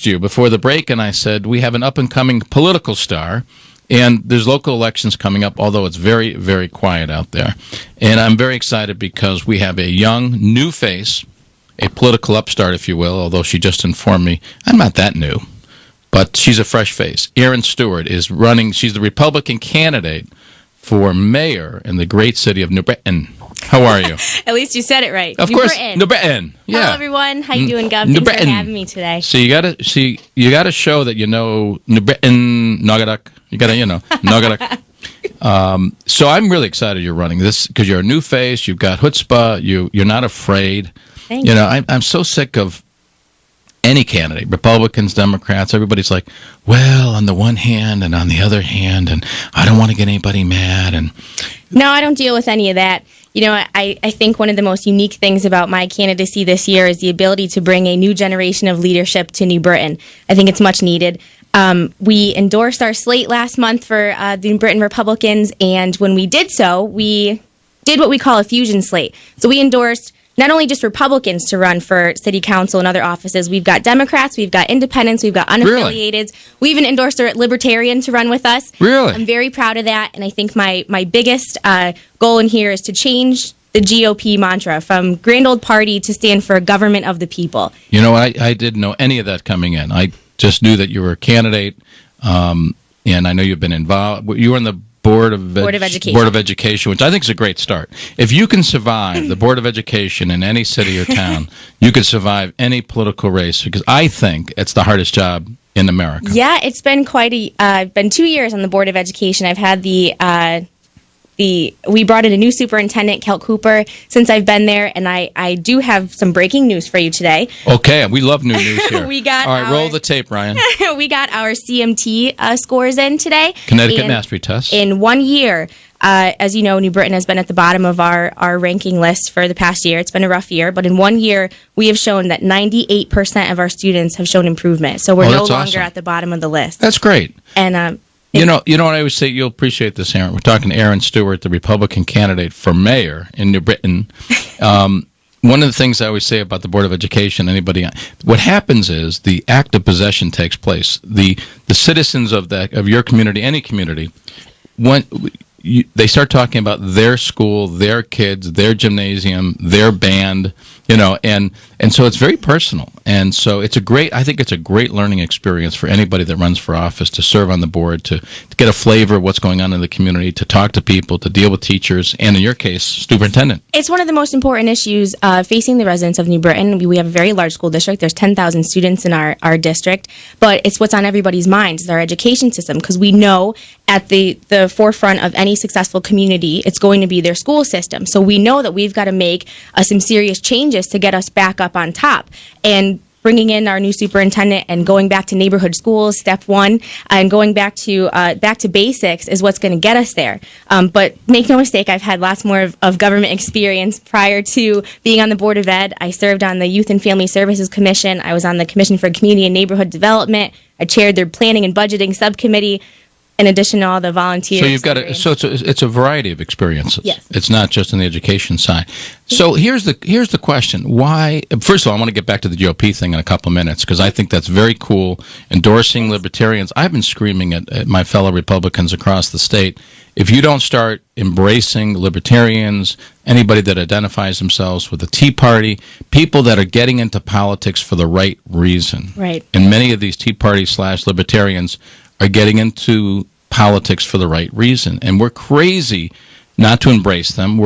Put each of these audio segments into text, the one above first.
text you before the break, and I said, we have an up-and-coming political star, and there's local elections coming up, although it's very, very quiet out there. And I'm very excited because we have a young, new face, a political upstart, if you will, although she just informed me I'm not that new, but she's a fresh face. Erin Stewart is running. She's the Republican candidate for mayor in the great city of New Britain. How are you? At least you said it right. Of course, New Britain. Yeah. Hello, everyone. How you doing, Gov? Thanks for having me today. So you gotta show that you know New Britain, Nagadak. You gotta, Nagadak. So I'm really excited you're running this because you're a new face. You've got chutzpah. You're not afraid. Thank you. I'm so sick of any candidate, Republicans, Democrats, everybody's like, well, on the one hand and on the other hand, and I don't want to get anybody mad. And no, I don't deal with any of that. I think one of the most unique things about my candidacy this year is the ability to bring a new generation of leadership to New Britain. I think it's much needed. We endorsed our slate last month for the New Britain Republicans, and when we did so, we did what we call a fusion slate. So we endorsed not only just Republicans to run for city council and other offices, we've got Democrats, we've got independents, we've got unaffiliated. Really? We even endorsed a libertarian to run with us. Really? I'm very proud of that, and I think my biggest goal in here is to change the GOP mantra from grand old party to stand for government of the people. I didn't know any of that coming in. I just knew that you were a candidate, and I know you've been involved. You were in the Board of Education, which I think is a great start. If you can survive the Board of Education in any city or town, you could survive any political race, because I think it's the hardest job in America. Yeah, it's been been 2 years on the Board of Education. I've had we brought in a new superintendent, Kel Cooper, since I've been there, and I do have some breaking news for you today. Okay, we love new news here. All right, roll the tape, Ryan. We got our CMT scores in today. Connecticut Mastery Test. In 1 year, as you know, New Britain has been at the bottom of our ranking list for the past year. It's been a rough year, but in 1 year, we have shown that 98% of our students have shown improvement. So we're no longer awesome. At the bottom of the list. That's great. And you know what I always say? You'll appreciate this, Erin. We're talking to Erin Stewart, the Republican candidate for mayor in New Britain. One of the things I always say about the Board of Education, what happens is the act of possession takes place. The citizens of your community, any community, they start talking about their school, their kids, their gymnasium, their band, and so it's very personal. And so I think it's a great learning experience for anybody that runs for office to serve on the board, to get a flavor of what's going on in the community, to talk to people, to deal with teachers, and in your case, superintendent. It's one of the most important issues facing the residents of New Britain. We have a very large school district. There's 10,000 students in our district, but it's what's on everybody's minds is our education system, because we know at the forefront of any successful community, it's going to be their school system. So we know that we've got to make some serious changes to get us back up on top. And bringing in our new superintendent and going back to neighborhood schools, step one, and going back to basics is what's going to get us there. But make no mistake, I've had lots more of government experience prior to being on the Board of Ed. I served on the Youth and Family Services Commission. I was on the Commission for Community and Neighborhood Development. I chaired their Planning and Budgeting Subcommittee, in addition to all the volunteers. So you've got it's a variety of experiences. Yes. It's not just on the education side. So here's the question. Why? First of all, I want to get back to the GOP thing in a couple of minutes, because I think that's very cool. Endorsing libertarians. I've been screaming at my fellow Republicans across the state, if you don't start embracing libertarians, anybody that identifies themselves with the Tea Party, people that are getting into politics for the right reason. Right. And many of these Tea Party / libertarians are getting into politics for the right reason, and we're crazy not to embrace them.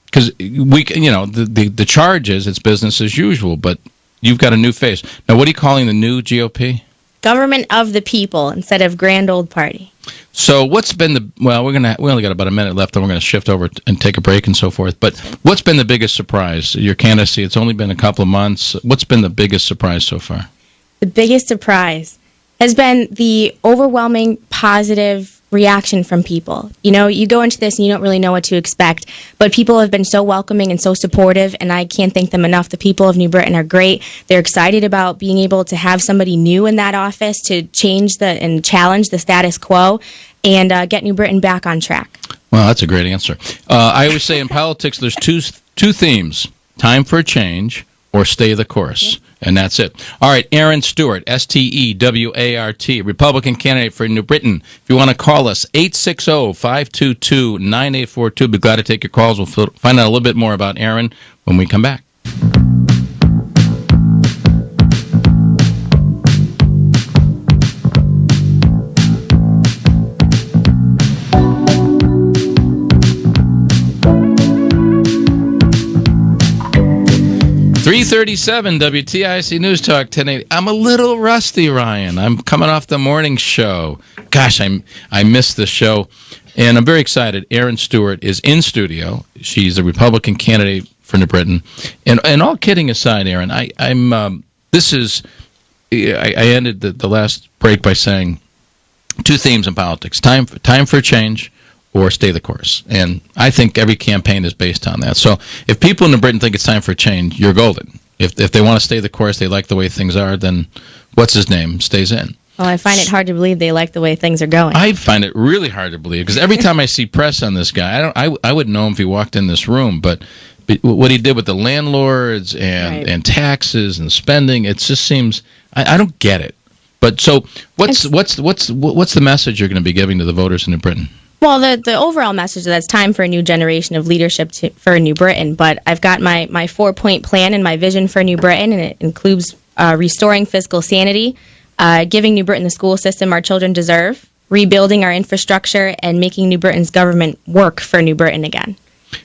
Because the charge is it's business as usual, but you've got a new face. Now, what are you calling the new GOP? Government of the people instead of grand old party. So what's been we only got about a minute left, and we're going to shift over and take a break and so forth. But what's been the biggest surprise? Your candidacy, it's only been a couple of months. What's been the biggest surprise so far? The biggest surprise has been the overwhelming positive reaction from people. You go into this and you don't really know what to expect, but people have been so welcoming and so supportive, and I can't thank them enough. The people of New Britain are great. They're excited about being able to have somebody new in that office to change and challenge the status quo and get New Britain back on track. Well, that's a great answer. I always say in politics there's two themes: time for a change or stay the course. And that's it. All right, Erin Stewart, Stewart, Republican candidate for New Britain. If you want to call us, 860-522-9842. Be glad to take your calls. We'll find out a little bit more about Erin when we come back. .337 WTIC News Talk 1080. I'm a little rusty, Ryan. I'm coming off the morning show. Gosh, I missed the show, and I'm very excited. Erin Stewart is in studio. She's a Republican candidate for New Britain. And all kidding aside, Erin, I ended the last break by saying two themes in politics: time for change, or stay the course. And I think every campaign is based on that. So if people in New Britain think it's time for change, you're golden. If they want to stay the course, they like the way things are, then what's his name stays in. Well, I find it hard to believe they like the way things are going. I find it really hard to believe, because every time I see press on this guy, I wouldn't know him if he walked in this room, but what he did with the landlords and taxes and spending, it just seems, I don't get it. But so what's the message you're going to be giving to the voters in New Britain? Well, the overall message is that it's time for a new generation of leadership for New Britain. But I've got my 4-point plan and my vision for New Britain, and it includes restoring fiscal sanity, giving New Britain the school system our children deserve, rebuilding our infrastructure, and making New Britain's government work for New Britain again.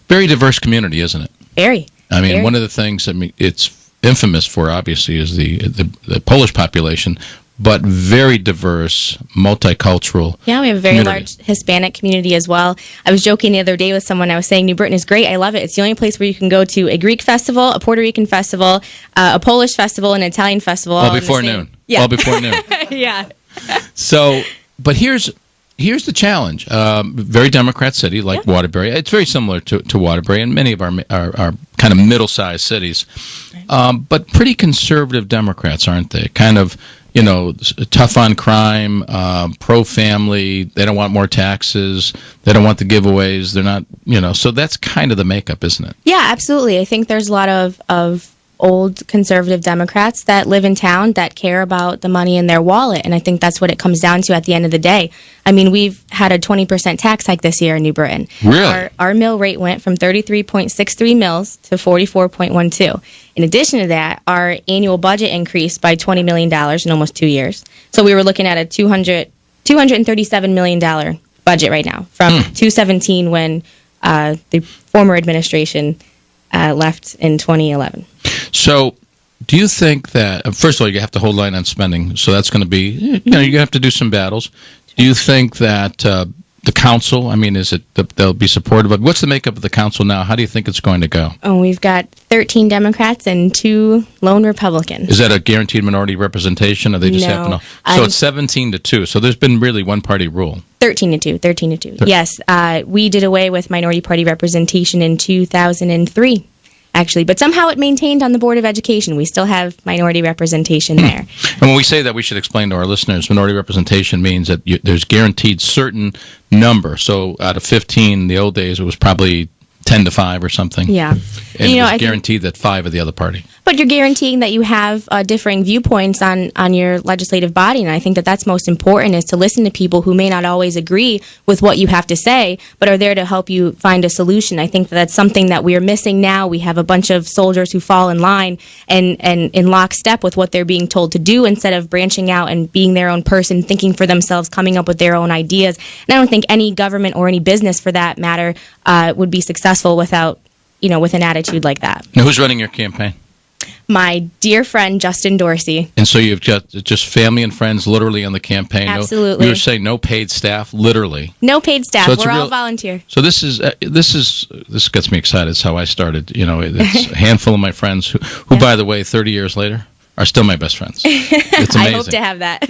Very diverse community, isn't it? Very. I mean, one of the things it's infamous for, obviously, is the Polish population, but very diverse, multicultural. Yeah, we have a very large Hispanic community as well. I was joking the other day with someone. I was saying New Britain is great. I love it. It's the only place where you can go to a Greek festival, a Puerto Rican festival, a Polish festival, an Italian festival. All before noon. Yeah. All before noon. Yeah. So, but here's the challenge. Very Democrat city like Waterbury. It's very similar to Waterbury and many of our kind of middle-sized cities. But pretty conservative Democrats, aren't they? Kind of, tough on crime, pro-family. They don't want more taxes. They don't want the giveaways. They're not, so that's kind of the makeup, isn't it? Yeah, absolutely. I think there's a lot of old conservative Democrats that live in town that care about the money in their wallet, and I think that's what it comes down to at the end of the day. I mean, we've had a 20% tax hike this year in New Britain. Really? Our mill rate went from 33.63 mils to 44.12. In addition to that, our annual budget increased by $20 million in almost 2 years. So we were looking at a $237 million budget right now from 2017 when the former administration left in 2011. So do you think that, first of all, you have to hold line on spending, so that's going to be, you have to do some battles. Do you think that the council, is it they'll be supportive of? What's the makeup of the council now? How do you think it's going to go? Oh, we've got 13 Democrats and 2 lone Republicans. Is that a guaranteed minority representation, or they just happen to? So it's 17-2. So there's been really one-party rule. 13-2. Yes, we did away with minority party representation in 2003. Actually, but somehow it maintained on the Board of Education. We still have minority representation there. And when we say that, we should explain to our listeners, minority representation means that there's guaranteed certain number. So out of 15, in the old days, it was probably 10-5 or something. Yeah. And it was guaranteed that 5 of the other party. But you're guaranteeing that you have differing viewpoints on your legislative body, and I think that that's most important, is to listen to people who may not always agree with what you have to say, but are there to help you find a solution. I think that that's something that we are missing now. We have a bunch of soldiers who fall in line and in lockstep with what they're being told to do, instead of branching out and being their own person, thinking for themselves, coming up with their own ideas. And I don't think any government or any business, for that matter, would be successful without, with an attitude like that. Now, who's running your campaign? My dear friend, Justin Dorsey. And so you've got just family and friends literally on the campaign? Absolutely. You were saying no paid staff, literally? No paid staff. So we're all volunteer. So this gets me excited. It's how I started. It's a handful of my friends who by the way, 30 years later, are still my best friends. It's amazing. I hope to have that.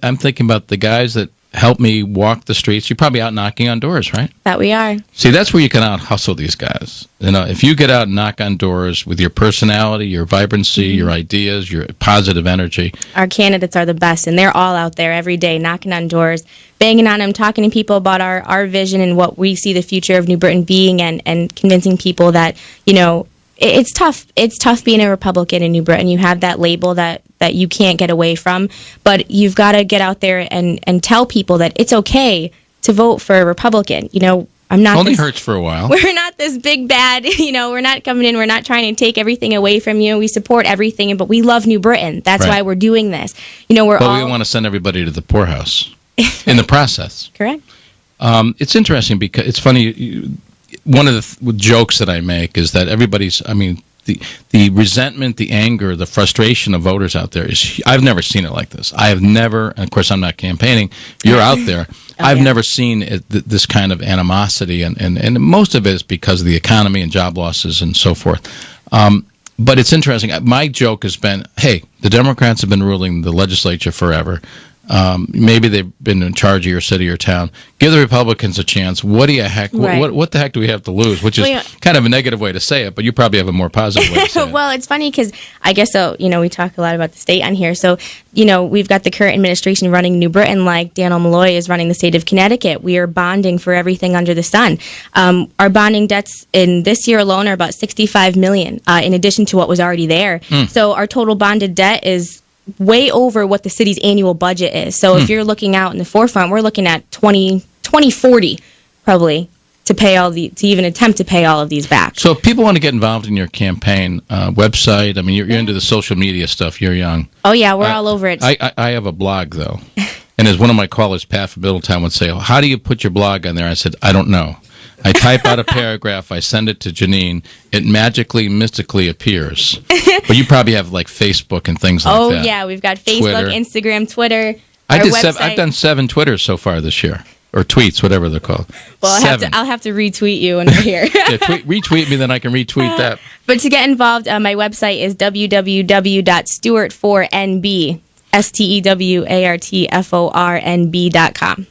I'm thinking about the guys that help me walk the streets. You're probably out knocking on doors, right? That we are. See, that's where you can out-hustle these guys. If you get out and knock on doors with your personality, your vibrancy, your ideas, your positive energy. Our candidates are the best, and they're all out there every day knocking on doors, banging on them, talking to people about our vision and what we see the future of New Britain being, and convincing people that, it's tough. It's tough being a Republican in New Britain. You have that label that you can't get away from, but you've got to get out there and tell people that it's okay to vote for a Republican. I'm not. Only hurts for a while. We're not this big bad. We're not coming in. We're not trying to take everything away from you. We support everything, but we love New Britain. That's why we're doing this. But we want to send everybody to the poorhouse in the process. Correct. It's interesting because it's funny. One of the jokes that I make is that the resentment, the anger, the frustration of voters out there is, I've never seen it like this. I have never, and of course I'm not campaigning, you're out there, I've never seen this kind of animosity, and most of it is because of the economy and job losses and so forth. But it's interesting. My joke has been, hey, the Democrats have been ruling the legislature forever. Maybe they've been in charge of your city or town. Give the Republicans a chance. What the heck do we have to lose? Which is kind of a negative way to say it, but you probably have a more positive way to say it. Well, it's funny because I guess so. We talk a lot about the state on here. So, we've got the current administration running New Britain, like Daniel Malloy is running the state of Connecticut. We are bonding for everything under the sun. Our bonding debts in this year alone are about $65 million, in addition to what was already there. So our total bonded debt is way over what the city's annual budget is. So if you're looking out in the forefront, we're looking at 2040 probably to even attempt to pay all of these back. So if people want to get involved in your campaign website, you're into the social media stuff. You're young. Oh yeah, we're all over it. I have a blog though, and as one of my callers, Pat from Middletown, would say, "How do you put your blog on there?" I said, "I don't know. I type out a paragraph, I send it to Janine, it magically, mystically appears." But you probably have like Facebook and things like that. Oh yeah, we've got Facebook, Twitter. Instagram, Twitter. I've done 7 Twitters so far this year, or tweets, whatever they're called. Well, I'll have to retweet you when we're here. Retweet me, then I can retweet that. But to get involved, my website is www.stewart4nb, STEWARTFORNB.com.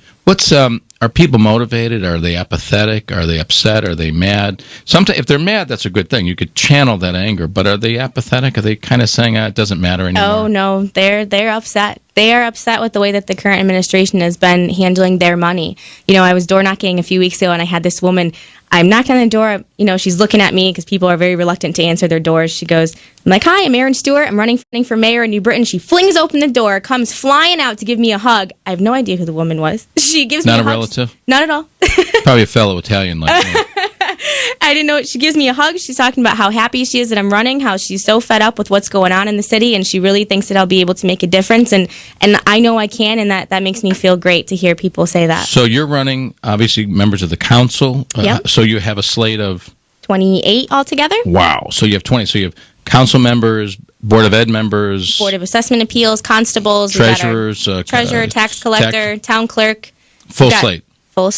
Are people motivated? Are they apathetic? Are they upset? Are they mad? Sometimes, if they're mad, that's a good thing. You could channel that anger. But are they apathetic? Are they kind of saying, it doesn't matter anymore? Oh, no. They're upset. They are upset with the way that the current administration has been handling their money. I was door knocking a few weeks ago, and I had this woman. I'm knocking on the door. She's looking at me because people are very reluctant to answer their doors. She goes, I'm like, "Hi, I'm Erin Stewart. I'm running for mayor in New Britain." She flings open the door, comes flying out to give me a hug. I have no idea who the woman was. She gives me a hug. Not a relative? Not at all. Probably a fellow Italian like me. I didn't know. She gives me a hug. She's talking about how happy she is that I'm running, how she's so fed up with what's going on in the city, and she really thinks that I'll be able to make a difference. And I know I can, and that makes me feel great to hear people say that. So you're running, obviously, members of the council. Yep. So you have a slate of 28 altogether. Wow. So you have 20. So you have council members, Board of Ed members, Board of Assessment Appeals, constables, treasurers, treasurer, tax collector, town clerk. Full slate. Full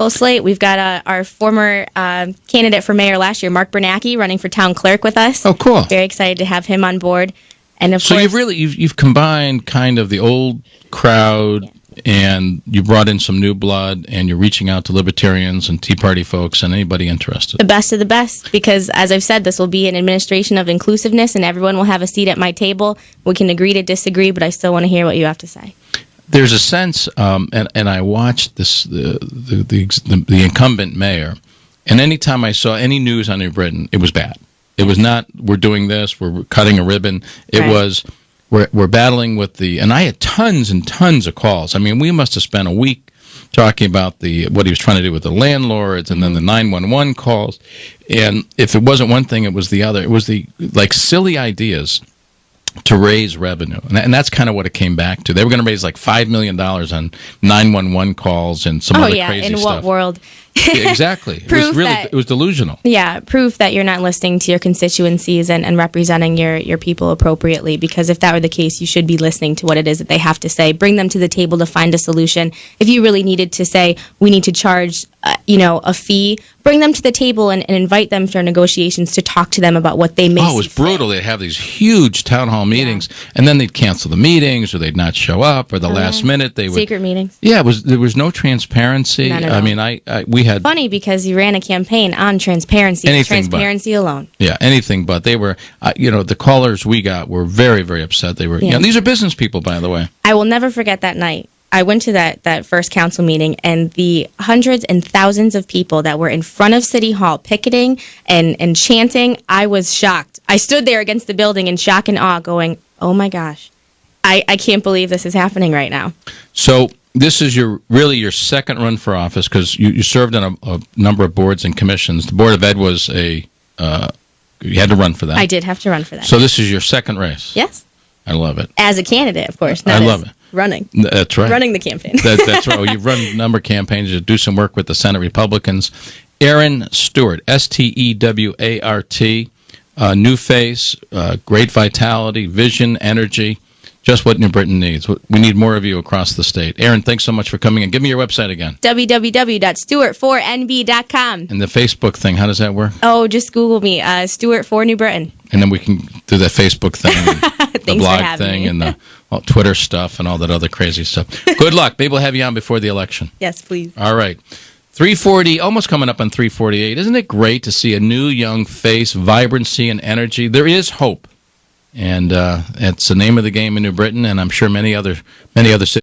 slate. We've got our former candidate for mayor last year, Mark Bernacki, running for town clerk with us. Oh, cool! Very excited to have him on board. And of course, you've you've combined kind of the old crowd, and you brought in some new blood, and you're reaching out to libertarians and Tea Party folks and anybody interested. The best of the best, because as I've said, this will be an administration of inclusiveness, and everyone will have a seat at my table. We can agree to disagree, but I still want to hear what you have to say. There's a sense, and I watched the incumbent mayor, and anytime I saw any news on New Britain, it was bad. It was not, we're doing this, we're cutting a ribbon. It was, we're battling with and I had tons and tons of calls. We must have spent a week talking about what he was trying to do with the landlords, and then the 911 calls. And if it wasn't one thing, it was the other. It was silly ideas to raise revenue. And that's kind of what it came back to. They were going to raise like $5 million on 911 calls and some other crazy stuff. In what world? Yeah, exactly. It was delusional. Yeah, proof that you're not listening to your constituencies and representing your people appropriately, because if that were the case, you should be listening to what it is that they have to say. Bring them to the table to find a solution. If you really needed to say, we need to charge a fee, bring them to the table and invite them for negotiations to talk to them about what they may see. Oh, it was brutal. They'd have these huge town hall meetings, and then they'd cancel the meetings, or they'd not show up, or the last minute they would... Secret meetings. Yeah, there was no transparency. None at all. We had... Funny, because you ran a campaign on transparency. Transparency alone. Yeah, anything but. They were, the callers we got were very, very upset. They were, these are business people, by the way. I will never forget that night. I went to that first council meeting, and the hundreds and thousands of people that were in front of City Hall picketing and chanting, I was shocked. I stood there against the building in shock and awe going, oh my gosh, I can't believe this is happening right now. So this is really your second run for office, because you served on a number of boards and commissions. The Board of Ed was you had to run for that. I did have to run for that. So this is your second race. Yes. I love it. As a candidate, of course. I love it. Running. That's right. Running the campaign. That's right. Well, you've run a number of campaigns. You do some work with the Senate Republicans. Erin Stewart, Stewart, new face, great vitality, vision, energy, just what New Britain needs. We need more of you across the state. Erin, thanks so much for coming in. Give me your website again. www.stewart4nb.com. And the Facebook thing, how does that work? Oh, just Google me, Stewart for New Britain. And then we can do that Facebook thing, and the blog thing, me. and the Twitter stuff, and all that other crazy stuff. Good luck. Maybe we'll have you on before the election. Yes, please. All right. 340, almost coming up on 348. Isn't it great to see a new young face, vibrancy, and energy? There is hope. And it's the name of the game in New Britain, and I'm sure many other cities.